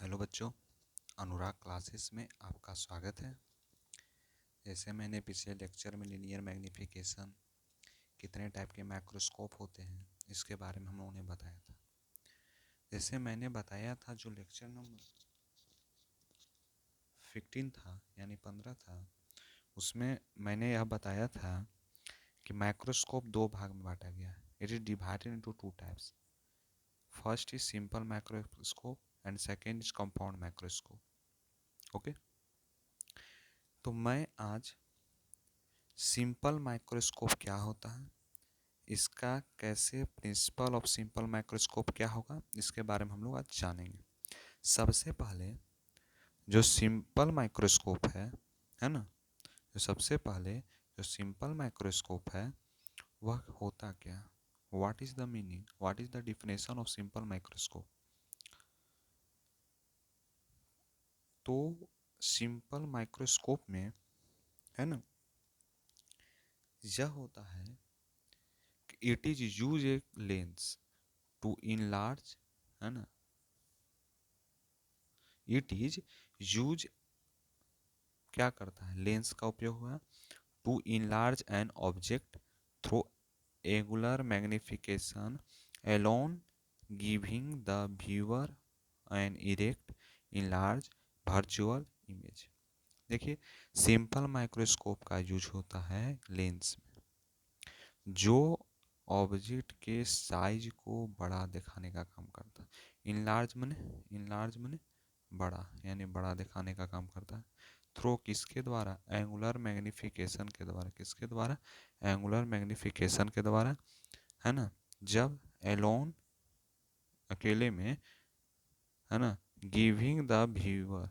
Hello बच्चों, अनुराग classes में आपका स्वागत है। जैसे मैंने पिछले लेक्चर में लीनियर मैग्नीफिकेशन, कितने टाइप के माइक्रोस्कोप होते हैं, इसके बारे में हम लोगों ने बताया था। जैसे मैंने बताया था, जो लेक्चर नंबर 15 था यानी 15 था, उसमें मैंने यह बताया था कि माइक्रोस्कोप दो भाग में बांटा गया है। It is divided into two types. First is simple microscope and second is compound microscope. Okay, तो मैं आज सिंपल माइक्रोस्कोप क्या होता है, इसका कैसे प्रिंसिपल ऑफ सिंपल माइक्रोस्कोप क्या होगा, इसके बारे में हम लोग आज जानेंगे। सबसे पहले जो सिंपल माइक्रोस्कोप है ना, जो सबसे पहले जो सिंपल माइक्रोस्कोप है वह होता क्या, what is the meaning, what is the definition of simple microscope. तो सिंपल माइक्रोस्कोप में है ना, यह होता है कि it is use a lens to enlarge, है ना, इट इज यूज क्या करता है, लेंस का उपयोग हुआ to enlarge an object through angular magnification alone giving the viewer an erect enlarge virtual image. देखिए, सिंपल माइक्रोस्कोप का यूज होता है लेंस में, जो ऑब्जेक्ट के साइज को बड़ा दिखाने का काम करता है। इनलार्ज मने बड़ा, यानी बड़ा दिखाने का काम करता है। थ्रो किसके द्वारा, एंगुलर मैग्निफिकेशन के द्वारा। किसके द्वारा, एंगुलर मैग्निफिकेशन के द्वारा, है ना। जब एलोन, अकेले में, है ना, giving the viewer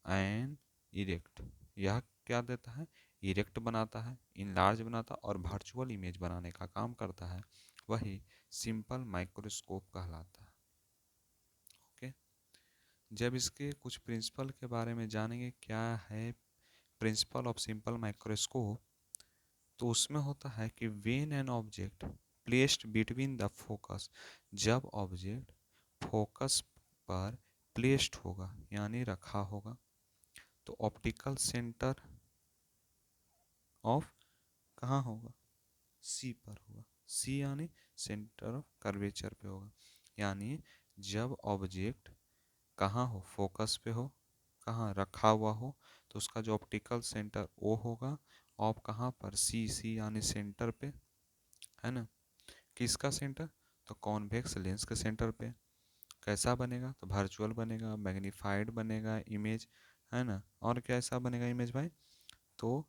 an erect, यह क्या देता है, इरेक्ट बनाता है, इनलार्ज बनाता है और वर्चुअल इमेज बनाने का काम करता है, वही सिंपल माइक्रोस्कोप कहलाता है। ओके, जब इसके कुछ प्रिंसिपल के बारे में जानेंगे, क्या है प्रिंसिपल ऑफ सिंपल माइक्रोस्कोप, तो उसमें होता है कि when an object placed between the focus, जब ऑब्जेक्ट फोकस पर प्लेस्ड होगा यानी रखा होगा, तो ऑप्टिकल सेंटर ऑफ कहाँ होगा, सी पर होगा। सी यानी सेंटर ऑफ कर्वेचर पे होगा, यानी जब ऑब्जेक्ट कहाँ हो, फोकस पे हो, कहाँ रखा हुआ हो, तो उसका जो ऑप्टिकल सेंटर ओ होगा, ऑफ कहाँ पर, सी, सी यानी सेंटर पे, है ना। किसका सेंटर, तो कॉन्वेक्स लेंस के सेंटर पे। कैसा बनेगा, तो वर्चुअल बनेगा, मैग्नीफाइड बनेगा इमेज, है ना। और कैसा बनेगा इमेज भाई, तो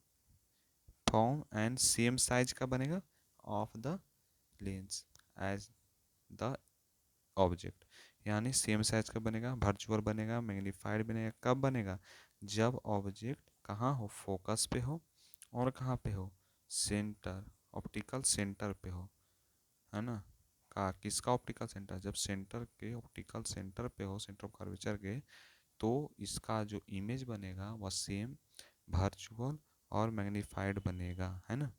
फॉर्म एंड सेम साइज का बनेगा of the lens as the object, यानी सेम साइज का बनेगा, वर्चुअल बनेगा, मैग्नीफाइड बनेगा। कब बनेगा, जब ऑब्जेक्ट कहाँ हो, फोकस पे हो, और कहाँ पे हो, सेंटर, ऑप्टिकल सेंटर पे हो, है ना। का किसका ऑप्टिकल सेंटर, जब सेंटर के ऑप्टिकल सेंटर पे हो, सेंटर ऑफ कर्वेचर के, तो इसका जो इमेज बनेगा वह सेम वर्चुअल और मैग्नीफाइड बनेगा, है ना।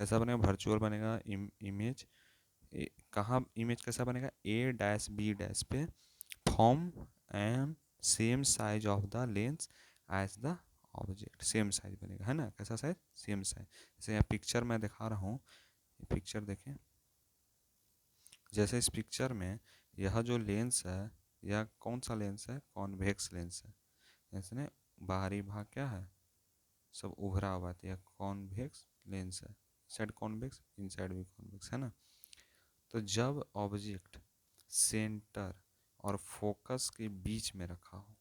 कैसा बनेगा, वर्चुअल बनेगा इमेज। कहाँ इमेज कैसा बनेगा, ए डैश बी डैश पे, form and same size of the lens as the object, same size बनेगा, है ना। कैसा साइज, सेम साइज। जैसे यहाँ पिक्चर मैं दिखा रहा हूँ, पिक्चर देखें, जैसे इस पिक्चर में यह जो लेंस है, यह कौन सा लेंस है, कॉन्वेक्स लेंस है। इसने बाहरी भाग क्या है, सब उभरा हुआ है, यह कॉन्वेक्स लेंस है। साइड कॉन्वेक्स, इनसाइड भी कॉन्वेक्स, है ना। तो जब ऑब्जेक्ट सेंटर और फोकस के बीच में रखा हो,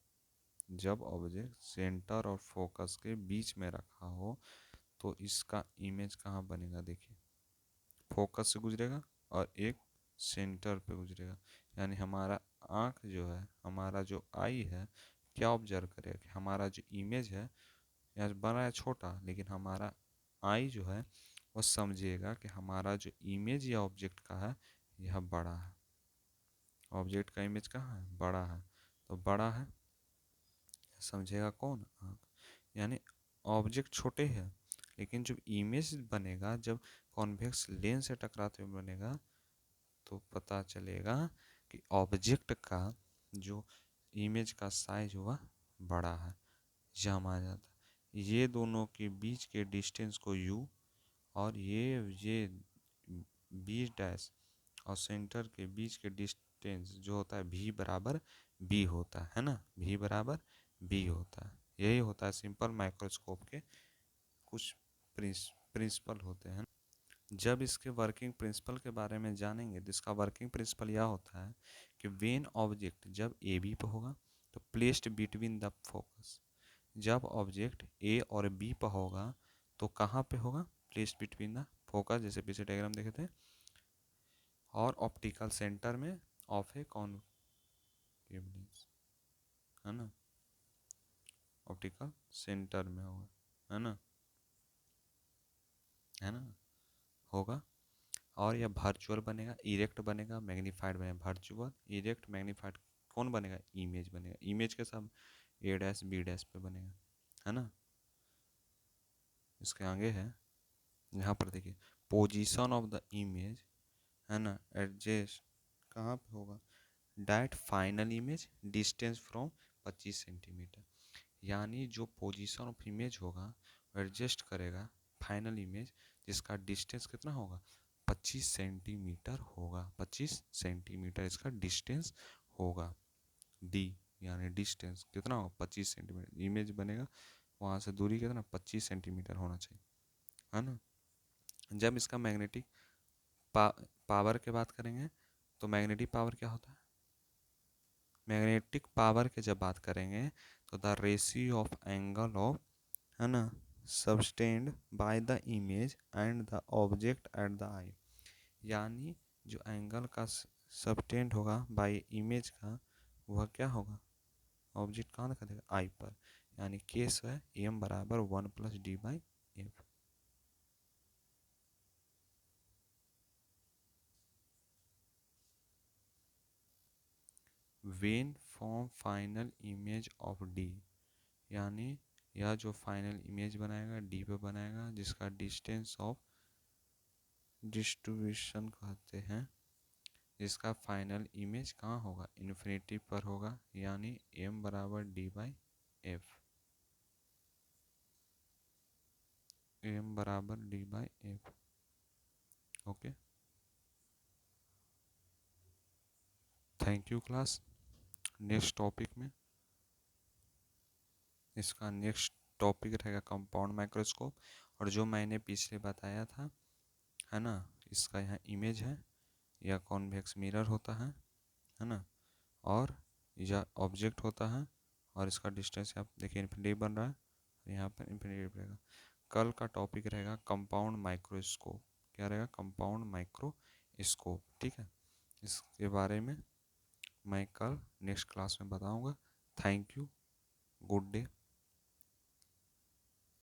जब ऑब्जेक्ट सेंटर और फोकस के बीच में रखा हो, तो इसका इमेज कहाँ बनेगा, देखिए, फोकस से गुजरेगा और एक सेंटर पे गुजरेगा। यानी हमारा आँख जो है, हमारा जो आई है, क्या ऑब्जर्व करेगा कि हमारा जो इमेज है यह बड़ा है छोटा, लेकिन हमारा आई जो है वो समझेगा कि हमारा जो इमेज या ऑब्जेक्ट का है यह बड़ा है। ऑब्जेक्ट का इमेज कहाँ है, बड़ा है, तो बड़ा है समझेगा कौन, आँख। यानी ऑब्जेक्ट छोटे है, लेकिन जब इमेज बनेगा, जब कॉन्वेक्स लेंस से टकराते हुए बनेगा, तो पता चलेगा कि ऑब्जेक्ट का जो इमेज का साइज हुआ बड़ा है, यह माना जाता है। ये दोनों के बीच के डिस्टेंस को u और ये बी डैश और सेंटर के बीच के डिस्टेंस जो होता है v बराबर b होता है ना, v बराबर b होता है। यही होता है सिंपल माइक्रोस्कोप के कुछ प्रिंसिपल होते हैं। जब इसके वर्किंग प्रिंसिपल के बारे में जानेंगे तो इसका वर्किंग प्रिंसिपल यह होता है कि वेन ऑब्जेक्ट जब ए बी पे होगा तो प्लेस्ड बिटवीन द फोकस, जब ऑब्जेक्ट ए और बी पर होगा तो कहाँ पे होगा, प्लेस्ड बिटवीन द फोकस, जैसे पीछे डायग्राम देखे थे, और ऑप्टिकल सेंटर में ऑफ ए कॉनकेव लेंस, है ना, ऑप्टिकल सेंटर में होगा, है ना, है ना, होगा। और यह वर्चुअल बनेगा, इरेक्ट बनेगा, मैग्नीफाइड बनेगा। वर्चुअल, इरेक्ट, मैग्नीफाइड कौन बनेगा, इमेज बनेगा। इमेज के सब ए डैश बी डैश पे बनेगा, है ना। इसके आगे है, यहाँ पर देखिए पोजीशन ऑफ द इमेज, है ना, एडजस्ट कहाँ पे होगा, direct final image distance from 25 centimetre, यानी जो पोजीशन ऑफ इमेज होगा एडजस्ट करेगा फाइनल इमेज जिसका डिस्टेंस कितना होगा, 25 सेंटीमीटर होगा। 25 सेंटीमीटर इसका डिस्टेंस होगा, डी यानी डिस्टेंस कितना होगा, 25 सेंटीमीटर। इमेज बनेगा वहाँ से दूरी कितना, 25 सेंटीमीटर होना चाहिए, है ना। जब इसका मैग्नेटिक पावर की बात करेंगे तो मैग्नेटिक पावर क्या होता है, मैग्नेटिक पावर के जब बात करेंगे तो the ratio of angle of, है ना, subtended by the image and the object at the eye, यानी जो एंगल का सबटेंड होगा बाय इमेज का वह क्या होगा, ऑब्जेक्ट कहाँ दिखा देगा, आई पर, यानी केस है एम बराबर 1+d/f। When form final image of D, यानी यह जो फाइनल इमेज बनाएगा डी पे बनाएगा जिसका डिस्टेंस ऑफ डिस्ट्रीब्यूशन कहते हैं, जिसका फाइनल इमेज कहाँ होगा, इन्फिनिटी पर होगा, यानी m बराबर d/f, m बराबर d/f। Okay, thank you class. Next topic में इसका नेक्स्ट टॉपिक रहेगा कंपाउंड माइक्रोस्कोप, और जो मैंने पिछले बताया था, है ना, इसका यहाँ इमेज है, यह कॉन्वेक्स मिरर होता है ना, और यह ऑब्जेक्ट होता है, और इसका डिस्टेंस आप देखिए इन्फिनिटी बन रहा है, यहाँ पर इन्फिनिटी रहेगा। कल का टॉपिक रहेगा कंपाउंड माइक्रोस्कोप, क्या रहेगा, कंपाउंड माइक्रोस्कोप, ठीक है। इसके बारे में मैं कल नेक्स्ट क्लास में बताऊंगा। Thank you, good day.